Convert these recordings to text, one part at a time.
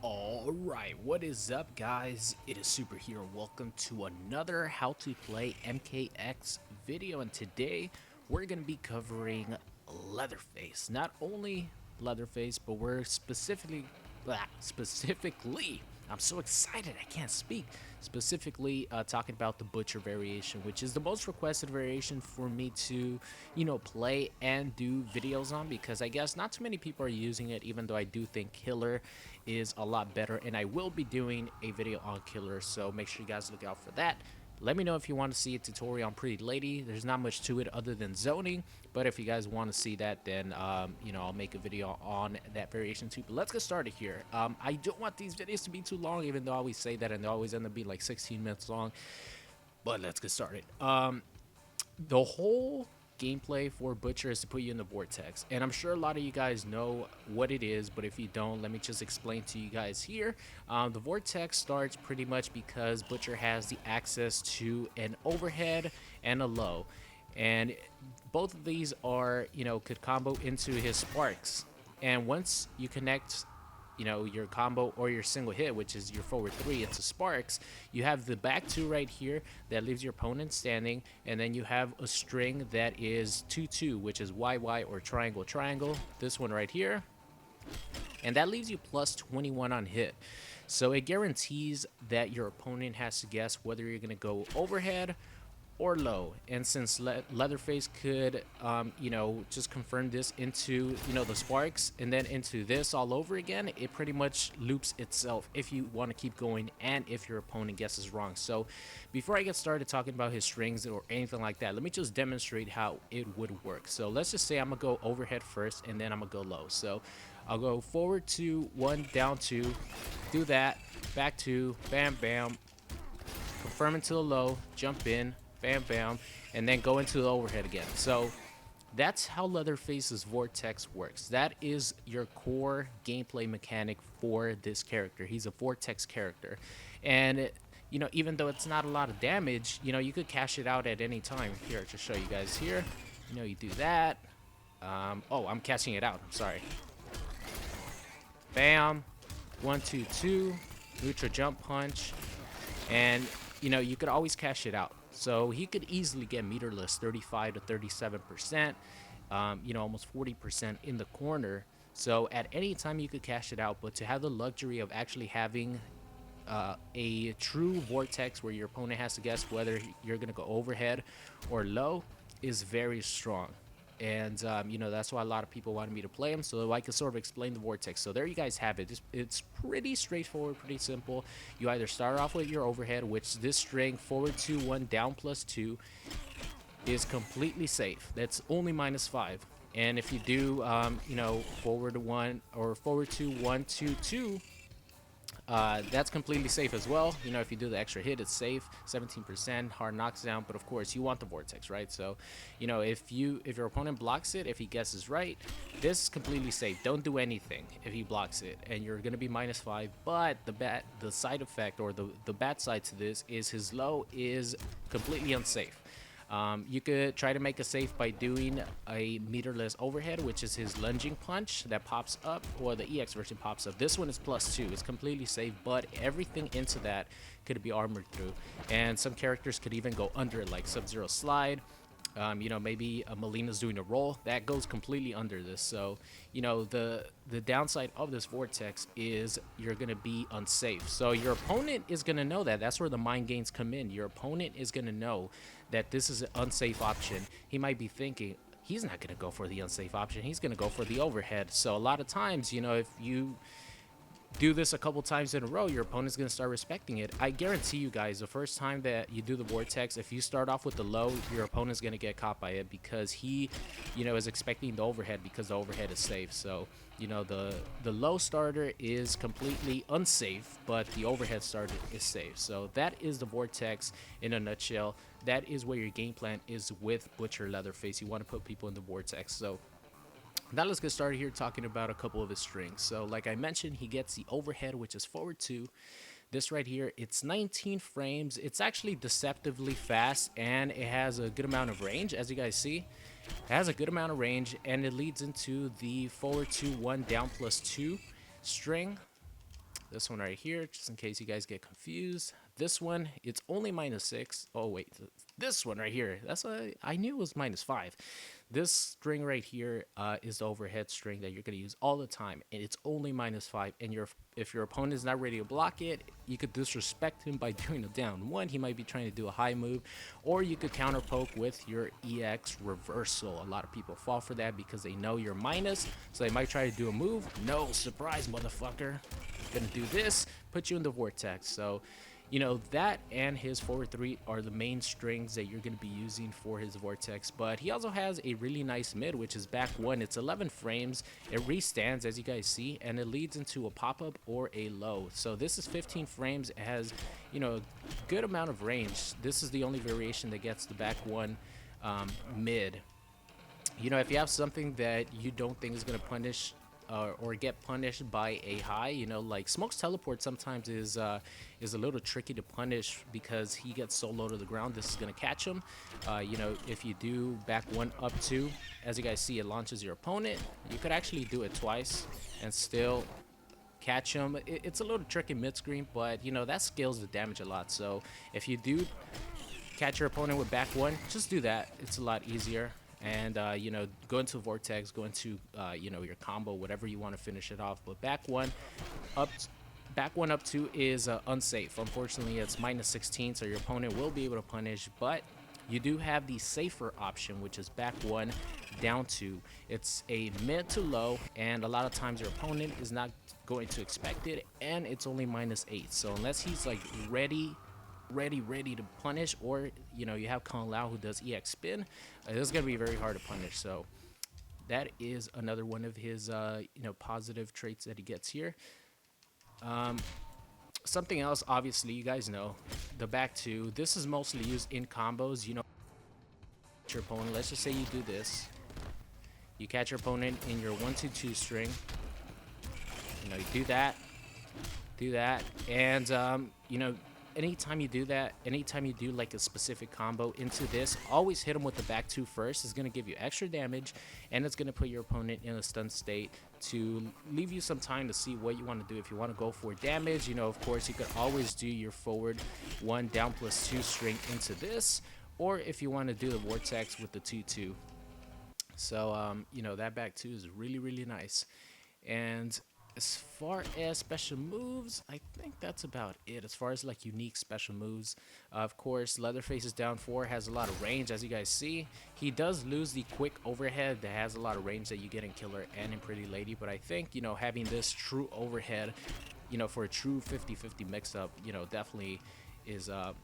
Alright, what is up guys? It is Super here. Welcome to another how to play MKX video, and today we're going to be covering Leatherface. Not only Leatherface, but we're specifically, I'm so excited I can't speak, specifically talking about the Butcher variation, which is the most requested variation for me to, play and do videos on, because I guess not too many people are using it, even though I do think Killer is a lot better, and I will be doing a video on Killer, so make sure you guys look out for that. Let me know if you want to see a tutorial on Pretty Lady. There's not much to it other than zoning, but if you guys want to see that, then I'll make a video on that variation too. But let's get started here. I don't want these videos to be too long, even though I always say that, and they always end up being like 16 minutes long. But let's get started. The whole gameplay for Butcher is to put you in the vortex, and I'm sure a lot of you guys know what it is, but if you don't, let me just explain to you guys here. The vortex starts pretty much because Butcher has the access to an overhead and a low, and both of these are, could combo into his sparks, and once you connect your combo or your single hit, which is your forward 3 into sparks, you have the back 2 right here that leaves your opponent standing, and then you have a string that is 2-2, which is YY or triangle triangle, this one right here, and that leaves you plus 21 on hit. So it guarantees that your opponent has to guess whether you're going to go overhead or low, and since Leatherface could just confirm this into the sparks and then into this all over again, it pretty much loops itself if you want to keep going and if your opponent guesses wrong. So before I get started talking about his strings or anything like that, let me just demonstrate how it would work. So let's just say I'm gonna go overhead first and then I'm gonna go low. So I'll go forward 2, 1, down 2, do that, back 2, bam bam, confirm into the low, jump in, bam bam, and then go into the overhead again. So that's how Leatherface's vortex works. That is your core gameplay mechanic for this character. He's a vortex character, and even though it's not a lot of damage, you could cash it out at any time. Here, to show you guys here, you do that. Oh, I'm cashing it out, I'm sorry. Bam, 1 2 2, neutral jump punch, and you could always cash it out. So he could easily get meterless 35 to 37%, almost 40% in the corner. So at any time you could cash it out, but to have the luxury of actually having a true vortex where your opponent has to guess whether you're going to go overhead or low is very strong. And that's why a lot of people wanted me to play him, so I could sort of explain the vortex. So there you guys have it. It's pretty straightforward, pretty simple. You either start off with your overhead, which this string forward 2 1 down plus 2 is completely safe. That's only -5. And if you do forward 1 or forward 2 1 2 2, that's completely safe as well. If you do the extra hit, it's safe, 17% hard knocks down, but of course you want the vortex, right? So if your opponent blocks it, if he guesses right, this is completely safe. Don't do anything if he blocks it, and you're gonna be -5. But the side effect, or the bad side to this, is his low is completely unsafe. You could try to make a safe by doing a meterless overhead, which is his lunging punch that pops up, or the EX version pops up. This one is +2. It's completely safe, but everything into that could be armored through. And some characters could even go under it, like Sub-Zero Slide. Maybe Melina's doing a roll that goes completely under this. So the downside of this vortex is you're gonna be unsafe. So your opponent is gonna know that. That's where the mind games come in. Your opponent is gonna know that this is an unsafe option. He might be thinking he's not gonna go for the unsafe option, he's gonna go for the overhead. So a lot of times, if you do this a couple times in a row, your opponent's going to start respecting it. I guarantee you guys, the first time that you do the vortex, if you start off with the low, your opponent's going to get caught by it, because he is expecting the overhead, because the overhead is safe. So the low starter is completely unsafe, but the overhead starter is safe. So that is the vortex in a nutshell. That is where your game plan is with Butcher Leatherface. You want to put people in the vortex. So now let's get started here talking about a couple of his strings. So like I mentioned, he gets the overhead, which is forward 2. This right here, it's 19 frames. It's actually deceptively fast, and it has a good amount of range. As you guys see, it has a good amount of range, and it leads into the forward 2 1 down +2 string. This one right here, just in case you guys get confused. This one, it's only -6. Oh wait, this one right here, that's a, I knew it was -5. This string right here is the overhead string that you're gonna use all the time, and it's only -5. And if your opponent is not ready to block it, you could disrespect him by doing a down one. He might be trying to do a high move, or you could counter poke with your EX reversal. A lot of people fall for that because they know you're minus, so they might try to do a move. No, surprise, motherfucker. Gonna do this, put you in the vortex. So you know, that and his forward 3 are the main strings that you're going to be using for his vortex. But he also has a really nice mid, which is back 1. It's 11 frames. It restands, as you guys see, and it leads into a pop-up or a low. So this is 15 frames. It has, you know, a good amount of range. This is the only variation that gets the back 1 mid. You know, if you have something that you don't think is going to punish or get punished by a high, you know, like Smoke's teleport sometimes is a little tricky to punish because he gets so low to the ground. This is gonna catch him. You know, if you do back 1 up 2, as you guys see, it launches your opponent. You could actually do it twice and still catch him. It's a little tricky mid screen, but you know that scales the damage a lot. So if you do catch your opponent with back 1, just do that. It's a lot easier. And you know, go into vortex, go into you know, your combo, whatever you want to finish it off. But back one up 2 is unsafe. Unfortunately, it's -16, so your opponent will be able to punish. But you do have the safer option, which is back 1 down 2. It's a mid to low, and a lot of times your opponent is not going to expect it, and it's only -8. So unless he's like ready to punish, or you know, you have Kung Lao who does EX spin, it's gonna be very hard to punish. So that is another one of his you know, positive traits that he gets here. Something else, obviously, you guys know the back 2. This is mostly used in combos. You know, your opponent, let's just say you do this, you catch your opponent in your 1-2-2 string, you know, you do that, and you know, anytime you do that, anytime you do like a specific combo into this, always hit him with the back 2 first. It's going to give you extra damage, and it's going to put your opponent in a stun state to leave you some time to see what you want to do. If you want to go for damage, you know, of course, you could always do your forward 1 down +2 string into this, or if you want to do the vortex with the 2-2. So, you know, that back 2 is really, really nice. And as far as special moves, I think that's about it. As far as like unique special moves, of course, Leatherface is down 4, has a lot of range, as you guys see. He does lose the quick overhead that has a lot of range that you get in Killer and in Pretty Lady, but I think, you know, having this true overhead, you know, for a true 50-50 mix-up, you know, definitely is a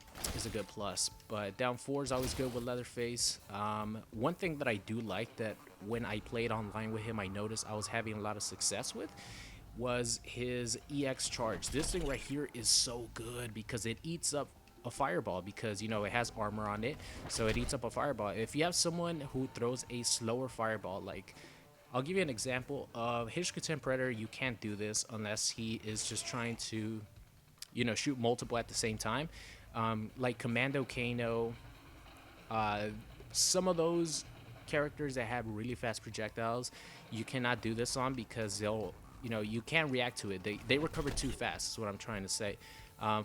good plus. But down 4 is always good with Leatherface. One thing that I do like that when I played online with him, I noticed I was having a lot of success with, was his EX charge. This thing right here is so good because it eats up a fireball, because you know it has armor on it, so it eats up a fireball. If you have someone who throws a slower fireball, like I'll give you an example of Hishkuten Predator, you can't do this unless he is just trying to, you know, shoot multiple at the same time. Like Commando Kano, some of those characters that have really fast projectiles, you cannot do this on because they'll, you know, you can't react to it. They recover too fast, is what I'm trying to say.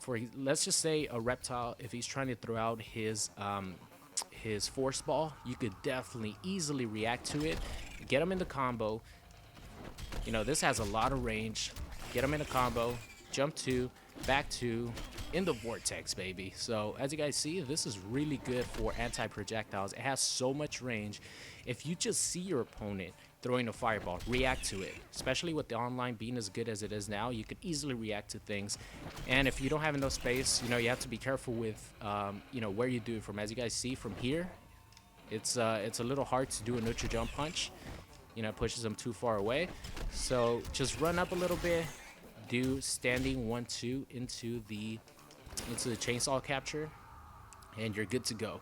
For let's just say a reptile, if he's trying to throw out his force ball, you could definitely easily react to it, get him in the combo. You know, this has a lot of range. Get him in a combo, jump 2, back 2, in the vortex, baby. So as you guys see, this is really good for anti-projectiles. It has so much range. If you just see your opponent throwing a fireball, react to it. Especially with the online being as good as it is now, you could easily react to things. And if you don't have enough space, you know, you have to be careful with you know, where you do it from. As you guys see from here, it's a little hard to do a neutral jump punch. You know, it pushes them too far away. So just run up a little bit, do standing 1-2 into the chainsaw capture, and you're good to go.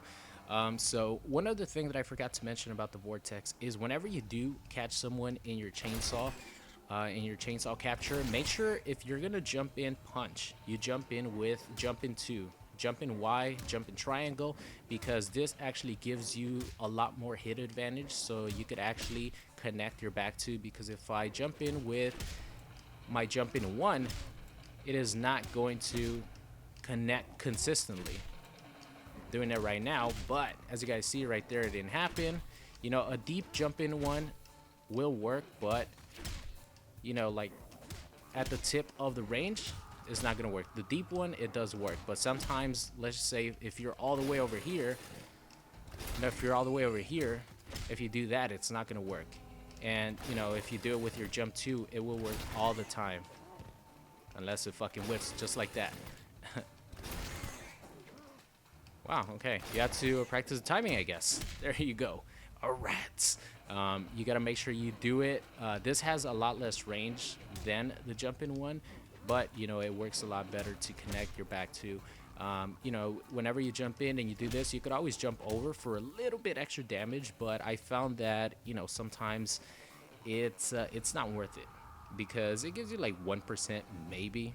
So one other thing that I forgot to mention about the vortex is whenever you do catch someone in your chainsaw capture, make sure if you're gonna jump in punch, you jump in with jump in 2, jump in Y, jump in triangle, because this actually gives you a lot more hit advantage. So you could actually connect your back 2, because if I jump in with my jump in 1, it is not going to connect consistently. Doing it right now, but as you guys see right there, it didn't happen. You know, a deep jump in one will work, but you know, like at the tip of the range, it's not gonna work. The deep one, it does work, but sometimes, let's just say if you're all the way over here, you know, if you're all the way over here, if you do that, it's not gonna work. And you know, if you do it with your jump 2, it will work all the time, unless it fucking whips just like that. Wow, okay. You have to practice the timing, I guess. There you go. A rat. You got to make sure you do it. This has a lot less range than the jump-in one, but, you know, it works a lot better to connect your back to. You know, whenever you jump in and you do this, you could always jump over for a little bit extra damage, but I found that, you know, sometimes it's not worth it because it gives you like 1% maybe,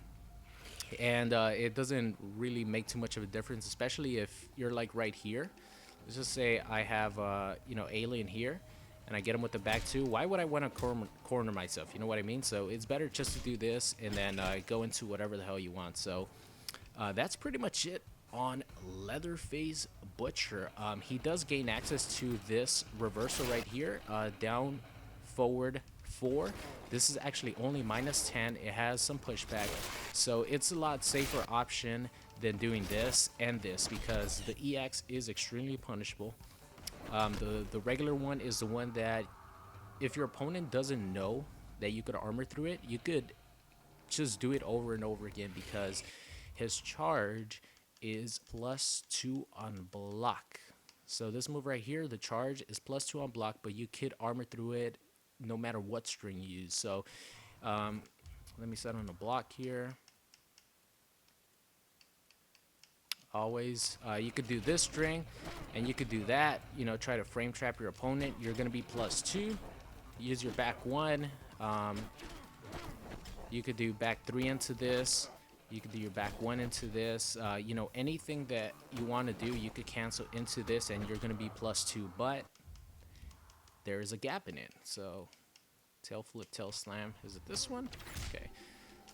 and it doesn't really make too much of a difference, especially if you're like right here. Let's just say I have you know, alien here, and I get him with the back two. Why would I want to corner myself? You know what I mean? So it's better just to do this and then go into whatever the hell you want. So that's pretty much it on Leatherface Butcher. He does gain access to this reversal right here, down, forward, 4. This is actually only -10. It has some pushback, so it's a lot safer option than doing this and this because the EX is extremely punishable. The regular one is the one that if your opponent doesn't know that you could armor through it, you could just do it over and over again because his charge is +2 on block. So this move right here, the charge is +2 on block, but you could armor through it no matter what string you use. So let me set on the block here. Always you could do this string and you could do that, you know, try to frame trap your opponent. You're gonna be +2. Use your back 1. You could do back 3 into this. You could do your back 1 into this. You know, anything that you want to do, you could cancel into this and you're gonna be +2, but there is a gap in it. So tail flip, tail slam. Is it this one? Okay.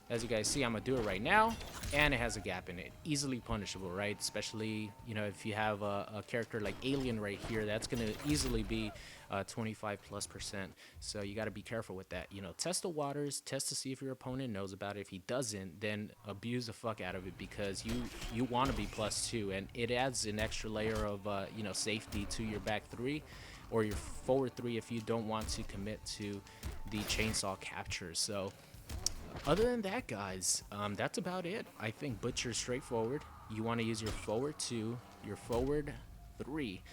As you guys see, I'm gonna do it right now, and it has a gap in it. Easily punishable, right? Especially, you know, if you have a character like Alien right here, that's gonna easily be 25+%. So you got to be careful with that. You know, test the waters, test to see if your opponent knows about it. If he doesn't, then abuse the fuck out of it because you want to be +2, and it adds an extra layer of you know, safety to your back 3 or your forward 3 if you don't want to commit to the chainsaw capture. So other than that, guys, that's about it. I think Butcher's straightforward. You want to use your forward 2, your forward 3.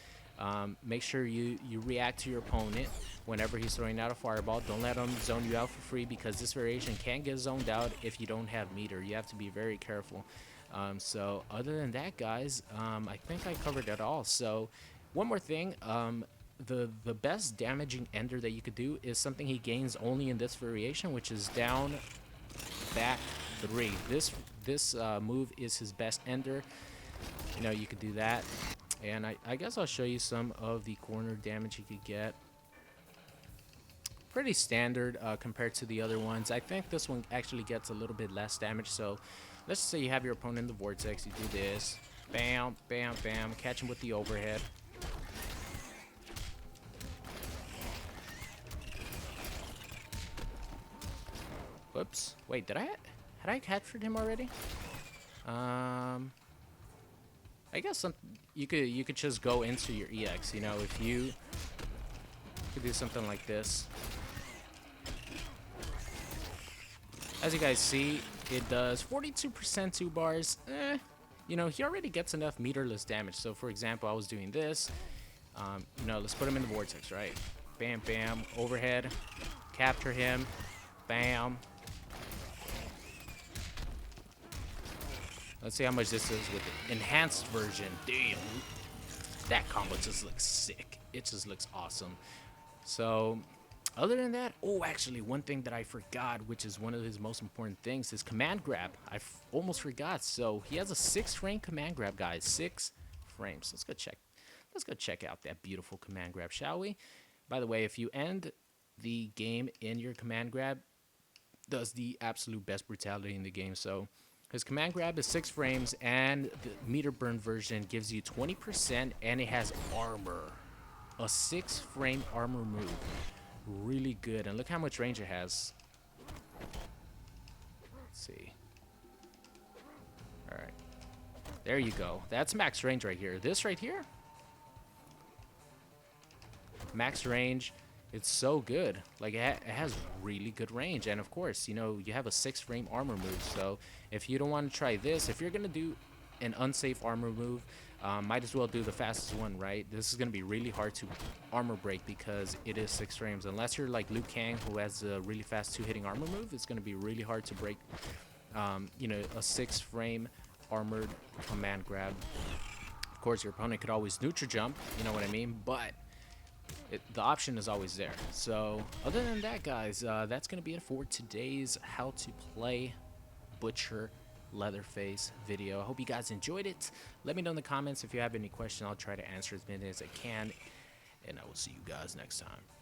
Make sure you react to your opponent whenever he's throwing out a fireball. Don't let him zone you out for free because this variation can get zoned out if you don't have meter. You have to be very careful. So other than that, guys, I think I covered it all. So one more thing. The best damaging ender that you could do is something he gains only in this variation, which is down, back 3. This move is his best ender. You know, you could do that, and I guess I'll show you some of the corner damage you could get. Pretty standard compared to the other ones. I think this one actually gets a little bit less damage. So let's say you have your opponent in the vortex. You do this, bam, bam, bam, catch him with the overhead. Whoops. Wait, had I captured him already? I guess you could just go into your EX, you know, if you could do something like this. As you guys see, it does 42% 2 bars. You know, he already gets enough meterless damage. So for example, I was doing this. You know, let's put him in the vortex, right? Bam, bam, overhead, capture him, bam. Let's see how much this is with the enhanced version. Damn, that combo just looks sick. It just looks awesome. So other than that, oh, actually one thing that I forgot, which is one of his most important things, is command grab. I almost forgot. So he has a 6-frame command grab, guys. 6 frames. Let's go check out that beautiful command grab, shall we? By the way, if you end the game in your command grab, does the absolute best brutality in the game. So his command grab is 6 frames, and the meter burn version gives you 20%, and it has armor. A 6-frame armor move. Really good. And look how much range it has. Let's see. Alright. There you go. That's max range right here. This right here, max range. It's so good. Like, it has really good range. And of course, you know, you have a 6-frame armor move. So if you don't want to try this, if you're going to do an unsafe armor move, might as well do the fastest one, right? This is going to be really hard to armor break because it is 6 frames. Unless you're like Liu Kang, who has a really fast 2-hitting armor move, it's going to be really hard to break, you know, a 6-frame armored command grab. Of course, your opponent could always neutral jump, you know what I mean? But the option is always there. So other than that, guys, that's going to be it for today's how to play Butcher Leatherface video. I hope you guys enjoyed it. Let me know in the comments if you have any questions. I'll try to answer as many as I can, and I will see you guys next time.